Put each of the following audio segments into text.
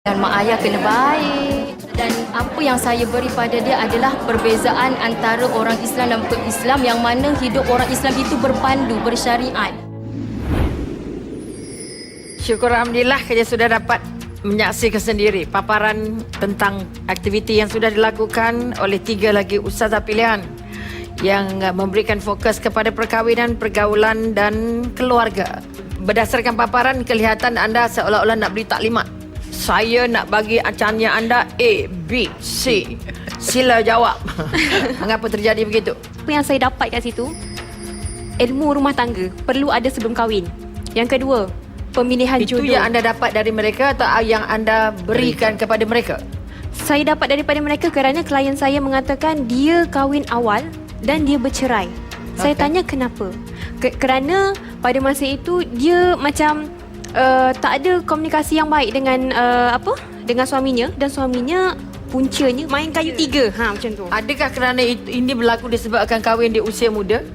Dan mak ayah kena baik. Dan apa yang saya beri pada dia adalah perbezaan antara orang Islam dan bukan Islam, yang mana hidup orang Islam itu berpandu, bersyariat. Syukur Alhamdulillah kita sudah dapat menyaksikan sendiri paparan tentang aktiviti yang sudah dilakukan oleh 3 lagi ustazah pilihan yang memberikan fokus kepada perkahwinan, pergaulan dan keluarga. Berdasarkan paparan, kelihatan anda seolah-olah nak beri taklimat. Saya nak bagi acaranya anda A, B, C. Sila jawab. Mengapa terjadi begitu? Apa yang saya dapat kat situ, ilmu rumah tangga perlu ada sebelum kahwin. Yang kedua, pemilihan Itu jodoh. yang anda dapat dari mereka atau yang anda berikan kepada mereka? Saya dapat daripada mereka kerana klien saya mengatakan dia kahwin awal dan dia bercerai. Saya tanya kenapa? Kerana pada masa itu dia macam tak ada komunikasi yang baik dengan dengan suaminya, dan suaminya puncanya main kayu 3. Macam tu. Adakah kerana ini berlaku disebabkan kahwin di usia muda?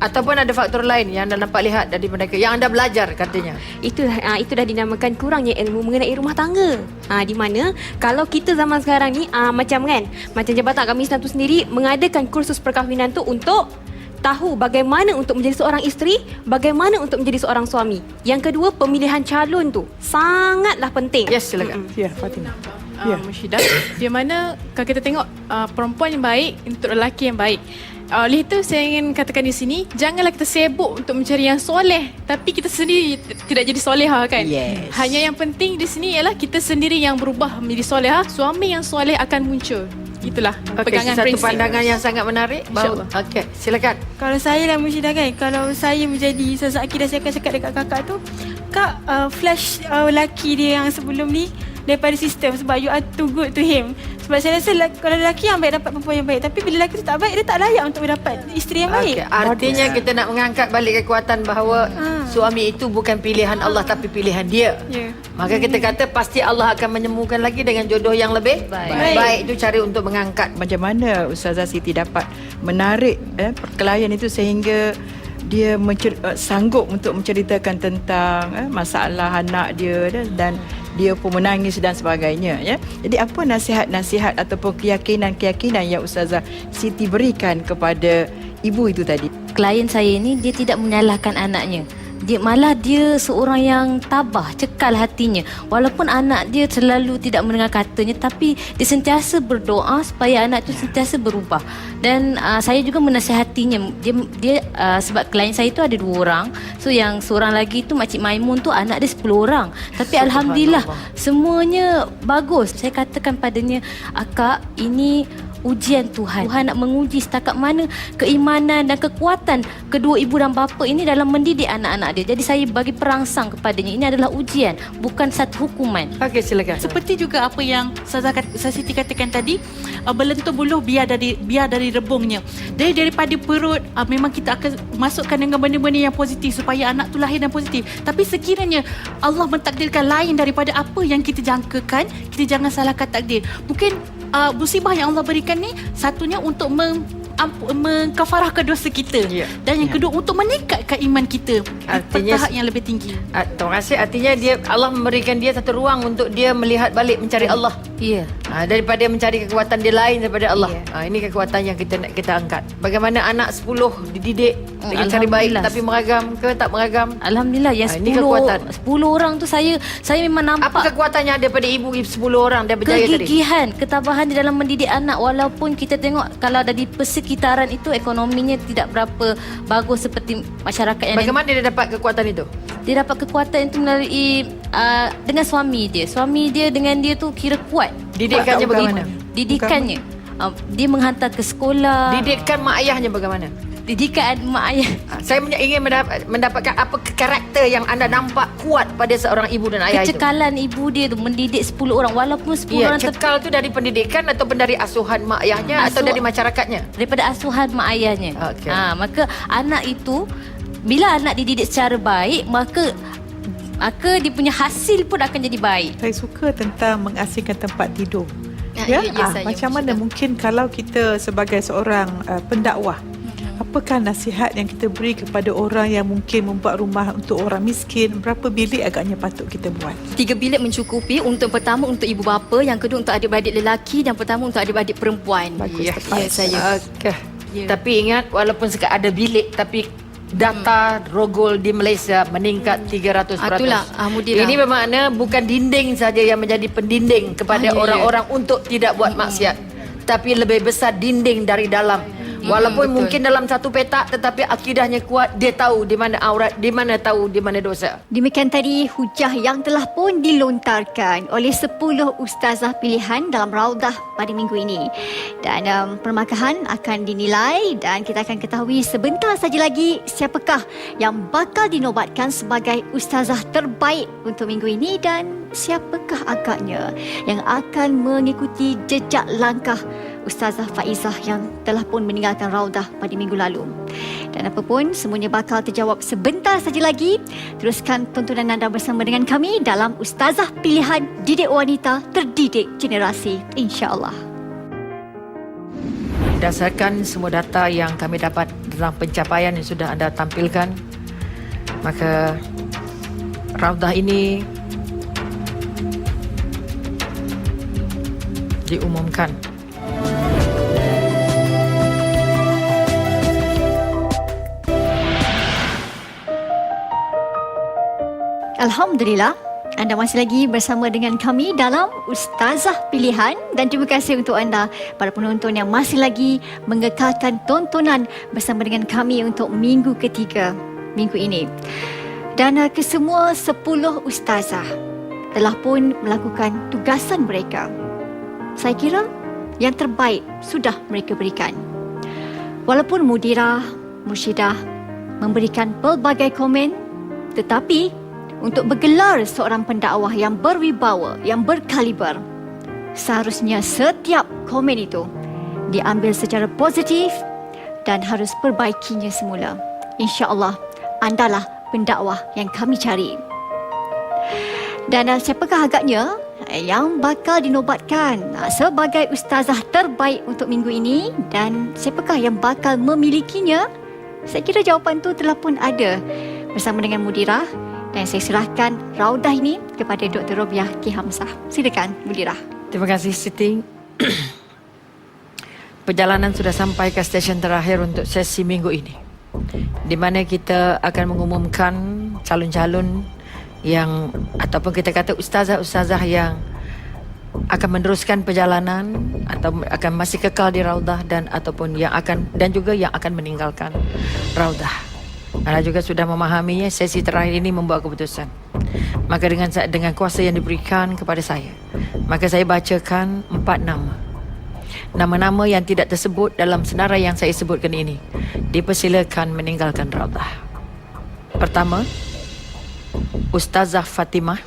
Ataupun ada faktor lain yang anda nampak lihat dari mereka yang anda belajar katanya? Itu dah dinamakan kurangnya ilmu mengenai rumah tangga. Di mana kalau kita zaman sekarang ni macam Jabatan Agama Islam tu sendiri mengadakan kursus perkahwinan tu untuk tahu bagaimana untuk menjadi seorang isteri, bagaimana untuk menjadi seorang suami. Yang kedua, pemilihan calon tu sangatlah penting. Yes, silakan. Ya, Fatimah. Musyidah, di mana kalau kita tengok perempuan yang baik untuk lelaki yang baik. Oleh itu saya ingin katakan di sini, janganlah kita sibuk untuk mencari yang soleh tapi kita sendiri tidak jadi soleha kan. Yes. Hanya yang penting di sini ialah kita sendiri yang berubah menjadi soleha, suami yang soleh akan muncul. Itulah pegangan satu prinsip. pandangan yang sangat menarik. InsyaAllah. Okey, silakan. Kalau saya lah Musyidah kan, kalau saya menjadi Ustazah Akidah, saya akan cakap dekat kakak tu, Kak, flash lelaki dia yang sebelum ni daripada sistem, sebab you are too good to him. Sebab saya rasa kalau lelaki yang baik dapat perempuan yang baik, tapi bila lelaki tu tak baik, dia tak layak untuk mendapat isteri yang baik. Okey, artinya kita nak mengangkat balik kekuatan bahawa suami itu bukan pilihan Allah tapi pilihan dia. Ya. Maka kita kata pasti Allah akan menyembuhkan lagi dengan jodoh yang lebih baik. Itu cara untuk mengangkat. Macam mana Ustazah Siti dapat menarik klien itu sehingga dia sanggup untuk menceritakan tentang masalah anak dia dan dia pun menangis dan sebagainya, ya. Jadi apa nasihat-nasihat ataupun keyakinan-keyakinan yang Ustazah Siti berikan kepada ibu itu tadi? Klien saya ni dia tidak menyalahkan anaknya. Dia seorang yang tabah, cekal hatinya. Walaupun anak dia selalu tidak mendengar katanya, tapi dia sentiasa berdoa supaya anak tu sentiasa berubah. Dan saya juga menasihatinya. Dia sebab klien saya tu ada 2 orang. So yang seorang lagi tu Makcik Maimun tu anak dia 10 orang. Tapi alhamdulillah semuanya bagus. Saya katakan padanya, akak, ini ujian Tuhan. Tuhan nak menguji setakat mana keimanan dan kekuatan kedua ibu dan bapa ini dalam mendidik anak-anak dia. Jadi saya bagi perangsang kepadanya, ini adalah ujian, bukan satu hukuman. Okey, silakan. Seperti juga apa yang Ustazah Siti katakan tadi, belentur buluh biar dari rebungnya. Daripada perut, memang kita akan masukkan dengan benda-benda yang positif supaya anak tu lahir dan positif. Tapi sekiranya Allah mentakdirkan lain daripada apa yang kita jangkakan, kita jangan salahkan takdir. Mungkin musibah yang Allah berikan ni, satunya untuk mengkafarahkan dosa kita, dan yang kedua untuk meningkatkan iman kita ke tahap yang lebih tinggi. Terima kasih. Artinya Allah memberikan dia satu ruang untuk dia melihat balik mencari Allah. Ya. Daripada mencari kekuatan dia lain daripada Allah. Ini kekuatan yang kita angkat. Bagaimana anak 10 dididik dengan cara baik tapi meragam ke tak meragam? Alhamdulillah, yang ini kekuatan. 10 orang tu saya memang nampak Apa kekuatan yang ada pada ibu 10 orang dia berjaya tadi? kegigihan, ketabahan di dalam mendidik anak. Walaupun kita tengok kalau dari persekitaran itu ekonominya tidak berapa bagus seperti masyarakat yang Bagaimana dia dapat kekuatan itu? Dia dapat kekuatan itu melalui dengan suami dia. Suami dia dengan dia tu kira kuat. Didikannya bagaimana? Didikannya. Dia menghantar ke sekolah. Didikan mak ayahnya bagaimana? Didikan mak ayah. Saya ingin mendapatkan apa karakter yang anda nampak kuat pada seorang ibu dan ayah itu. Kecekalan ibu dia tu mendidik 10 orang. Walaupun 10 orang cekal tu dari pendidikan ataupun dari asuhan mak ayahnya atau dari masyarakatnya? Daripada asuhan mak ayahnya. Okey. Maka anak itu, bila anak dididik secara baik, maka dia punya hasil pun akan jadi baik. Saya suka tentang mengasingkan tempat tidur. Ya, saya Macam mana mungkin kalau kita sebagai seorang pendakwah apakah nasihat yang kita beri kepada orang yang mungkin membuat rumah untuk orang miskin? Berapa bilik agaknya patut kita buat? 3 bilik mencukupi. Untuk pertama untuk ibu bapa, yang kedua untuk adik-beradik lelaki, dan pertama untuk adik-beradik perempuan. Ya, saya. Okay. Tapi ingat, walaupun ada bilik, tapi data rogol di Malaysia meningkat 300%. Itulah, Mudira. Ini bermakna bukan dinding saja yang menjadi pendinding kepada orang-orang untuk tidak buat maksiat, tapi lebih besar dinding dari dalam. Walaupun betul. mungkin dalam satu petak, tetapi akidahnya kuat, dia tahu di mana aurat, di mana tahu di mana dosa. Demikian tadi hujah yang telah pun dilontarkan oleh 10 ustazah pilihan dalam Raudah pada minggu ini. Dan permakahan akan dinilai dan kita akan ketahui sebentar saja lagi siapakah yang bakal dinobatkan sebagai ustazah terbaik untuk minggu ini dan siapakah agaknya yang akan mengikuti jejak langkah Ustazah Faizah yang telah pun meninggalkan Raudah pada minggu lalu. Dan apapun, semuanya bakal terjawab sebentar saja lagi. Teruskan tontonan anda bersama dengan kami dalam Ustazah Pilihan Didik Wanita Terdidik Generasi, insya-Allah. Berdasarkan semua data yang kami dapat tentang pencapaian yang sudah anda tampilkan, maka Raudah ini diumumkan. Alhamdulillah, anda masih lagi bersama dengan kami dalam Ustazah Pilihan dan terima kasih untuk anda para penonton yang masih lagi mengekalkan tontonan bersama dengan kami untuk minggu ketiga minggu ini. Dan kesemua 10 ustazah telah pun melakukan tugasan mereka. Saya kira yang terbaik sudah mereka berikan. Walaupun mudirah, mursyidah memberikan pelbagai komen, tetapi untuk bergelar seorang pendakwah yang berwibawa, yang berkaliber, seharusnya setiap komen itu diambil secara positif dan harus perbaikinya semula. InsyaAllah, andalah pendakwah yang kami cari. Dan siapakah agaknya yang bakal dinobatkan sebagai ustazah terbaik untuk minggu ini dan siapakah yang bakal memilikinya? Saya kira jawapan itu telah pun ada bersama dengan mudirah. Dan saya serahkan Raudah ini kepada Dr. Robiah K. Hamzah. Silakan, Mudirah. Terima kasih Siti. Perjalanan sudah sampai ke stesen terakhir untuk sesi minggu ini, di mana kita akan mengumumkan calon-calon yang ataupun kita kata ustazah-ustazah yang akan meneruskan perjalanan atau akan masih kekal di Raudah dan ataupun yang akan dan juga yang akan meninggalkan Raudah. Anda juga sudah memahami sesi terakhir ini membuat keputusan. Maka dengan kuasa yang diberikan kepada saya, maka saya bacakan 4 nama. Nama-nama yang tidak tersebut dalam senarai yang saya sebutkan ini dipersilakan meninggalkan Raudah. Pertama, Ustazah Fatimah,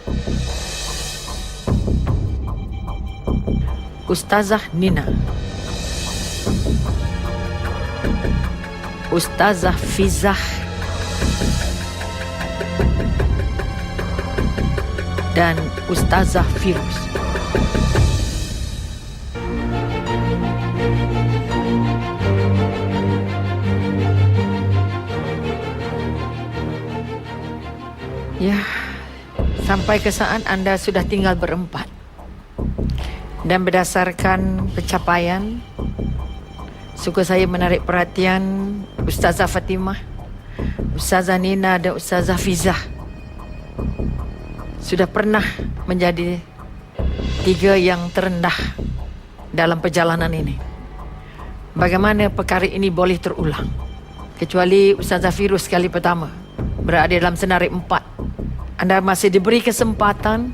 Ustazah Nina, Ustazah Fizah, dan Ustazah Firuz. Ya, sampai ke saat anda sudah tinggal berempat. Dan berdasarkan pencapaian, suka saya menarik perhatian Ustazah Fatimah, Ustazah Nina dan Ustazah Fizah sudah pernah menjadi 3 yang terendah dalam perjalanan ini. Bagaimana perkara ini boleh terulang? Kecuali Ustazah Firuz kali pertama berada dalam senarai 4. Anda masih diberi kesempatan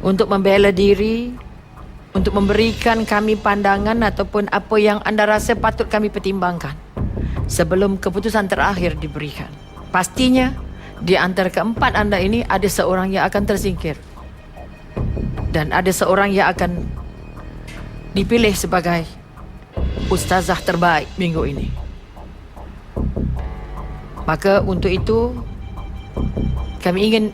untuk membela diri, untuk memberikan kami pandangan ataupun apa yang anda rasa patut kami pertimbangkan sebelum keputusan terakhir diberikan. Pastinya di antara keempat anda ini ada seorang yang akan tersingkir dan ada seorang yang akan dipilih sebagai ustazah terbaik minggu ini. Maka untuk itu kami ingin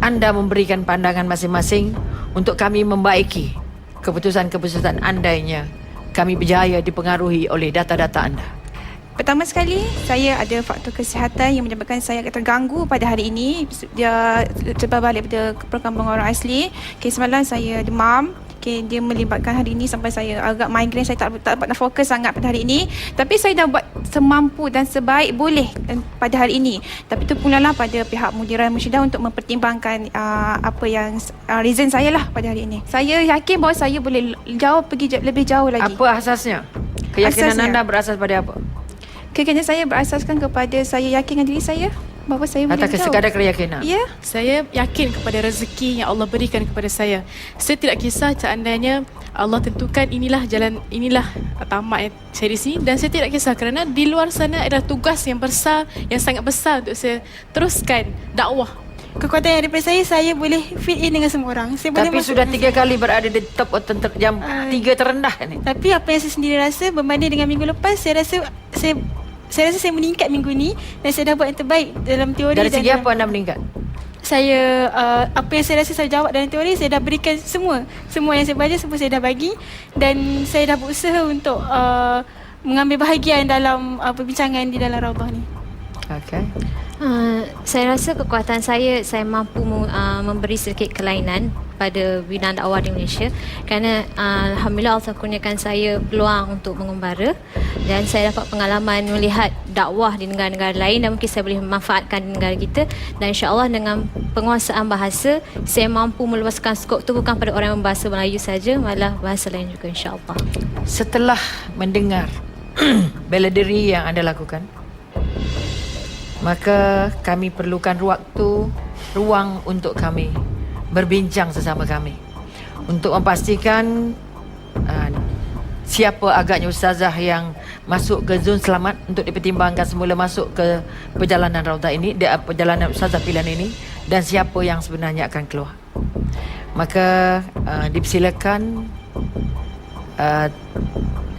anda memberikan pandangan masing-masing untuk kami membaiki keputusan-keputusan andainya kami berjaya dipengaruhi oleh data-data anda. Pertama sekali, saya ada faktor kesihatan yang menyebabkan saya agak terganggu pada hari ini. Dia terbalik pada perkembangan orang asli. Semalam saya demam. Dia melibatkan hari ini sampai saya agak migraine. Saya tak dapat nak fokus sangat pada hari ini. Tapi saya dah buat semampu dan sebaik boleh pada hari ini. Tapi itu pulalah pada pihak Mudirah Mursyidah untuk mempertimbangkan apa yang reason saya lah pada hari ini. Saya yakin bahawa saya boleh pergi lebih jauh lagi. Apa asasnya? Keyakinan Asasnya. anda berasas pada apa? Keyakinan saya berasaskan kepada saya yakin dengan diri saya bahawa saya boleh Atau jauh. sekadar keyakinan? Ya. Saya yakin kepada rezeki yang Allah berikan kepada saya. Saya tidak kisah seandainya Allah tentukan inilah jalan, inilah tamat saya di sini, dan saya tidak kisah kerana di luar sana adalah tugas yang besar, yang sangat besar untuk saya teruskan dakwah. Kekuatan yang daripada saya boleh fit in dengan semua orang. Saya boleh Tapi masuk. sudah 3 kali berada di top yang 3 terendah ni. Tapi apa yang saya sendiri rasa berbanding dengan minggu lepas, saya rasa saya meningkat minggu ni dan saya dah buat yang terbaik dalam teori. Dari dan segi apa anda meningkat? Saya apa yang saya rasa saya jawab dalam teori, saya dah berikan semua yang saya baca, semua saya dah bagi, dan saya dah berusaha untuk mengambil bahagian dalam perbincangan di dalam Raudah ni. Okey. Saya rasa kekuatan saya mampu memberi sedikit kelainan pada binaan dakwah di Malaysia, kerana alhamdulillah Allah kurniakan saya peluang untuk mengembara, dan saya dapat pengalaman melihat dakwah di negara-negara lain, dan mungkin saya boleh memanfaatkan di negara kita, dan insya-Allah dengan penguasaan bahasa saya mampu meluaskan skop tu bukan pada orang yang berbahasa Melayu saja, malah bahasa lain juga, insya-Allah. Setelah mendengar bela diri yang anda lakukan, maka kami perlukan ruang untuk kami berbincang sesama kami untuk memastikan siapa agaknya ustazah yang masuk ke zon selamat untuk dipertimbangkan semula masuk ke perjalanan Raudah ini, perjalanan ustazah pilihan ini, dan siapa yang sebenarnya akan keluar. Maka dipersilakan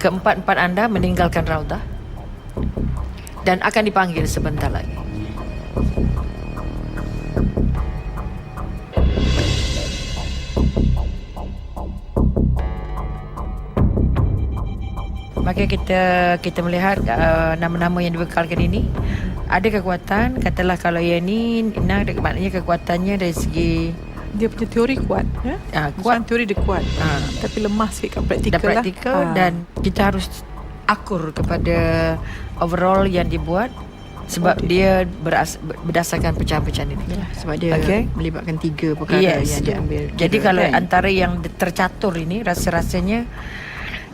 keempat-empat anda meninggalkan Raudah dan akan dipanggil sebentar lagi. Maka kita melihat nama-nama yang dibekalkan ini ada kekuatan. Katalah kalau yang ni maknanya kekuatannya dari segi Dia punya teori kuat, ya. kuat. Bukan teori dia kuat, tapi lemah sikit kat praktikal lah. Praktikal dan kita harus akur kepada overall yang dibuat sebab dia berdasarkan pecahan-pecahan ini. Ya, sebab dia melibatkan 3 perkara yang dia ambil. Jadi kalau antara yang tercatur ini rasa-rasanya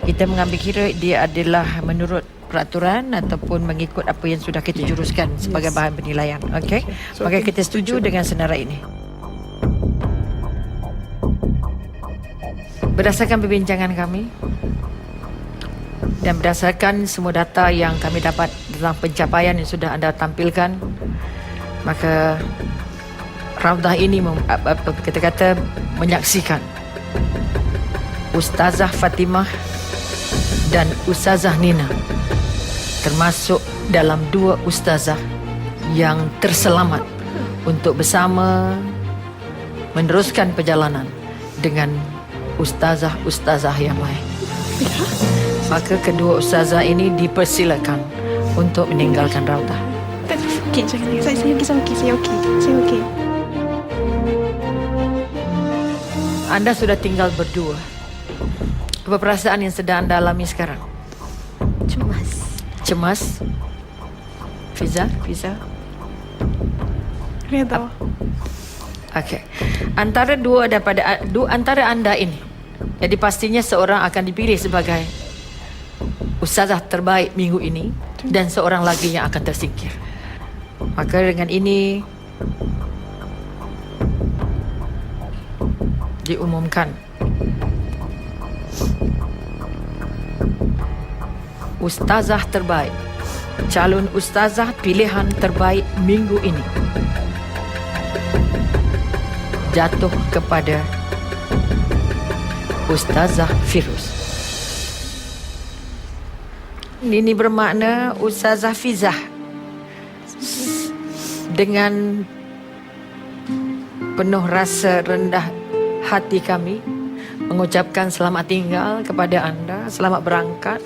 kita mengambil kira dia adalah menurut peraturan ataupun mengikut apa yang sudah kita juruskan sebagai bahan penilaian. Okey. So, Maka kita setuju dengan senarai ini. Berdasarkan perbincangan kami dan berdasarkan semua data yang kami dapat tentang pencapaian yang sudah anda tampilkan, maka Raudah ini kita kata menyaksikan Ustazah Fatimah dan Ustazah Nina termasuk dalam 2 ustazah yang terselamat untuk bersama meneruskan perjalanan dengan ustazah-ustazah yang lain. Maka kedua ustazah ini dipersilakan untuk meninggalkan Raudah. Okey, saya okey. Anda sudah tinggal berdua. Apa perasaan yang sedang anda alami sekarang? Cemas? Fiza? Redha. Okey. Antara antara anda ini, jadi pastinya seorang akan dipilih sebagai ustazah terbaik minggu ini dan seorang lagi yang akan tersingkir. Maka dengan ini diumumkan ustazah terbaik, calon ustazah pilihan terbaik minggu ini jatuh kepada Ustazah Firuz. Ini bermakna Ustazah Fizah dengan penuh rasa rendah hati kami mengucapkan selamat tinggal kepada anda, selamat berangkat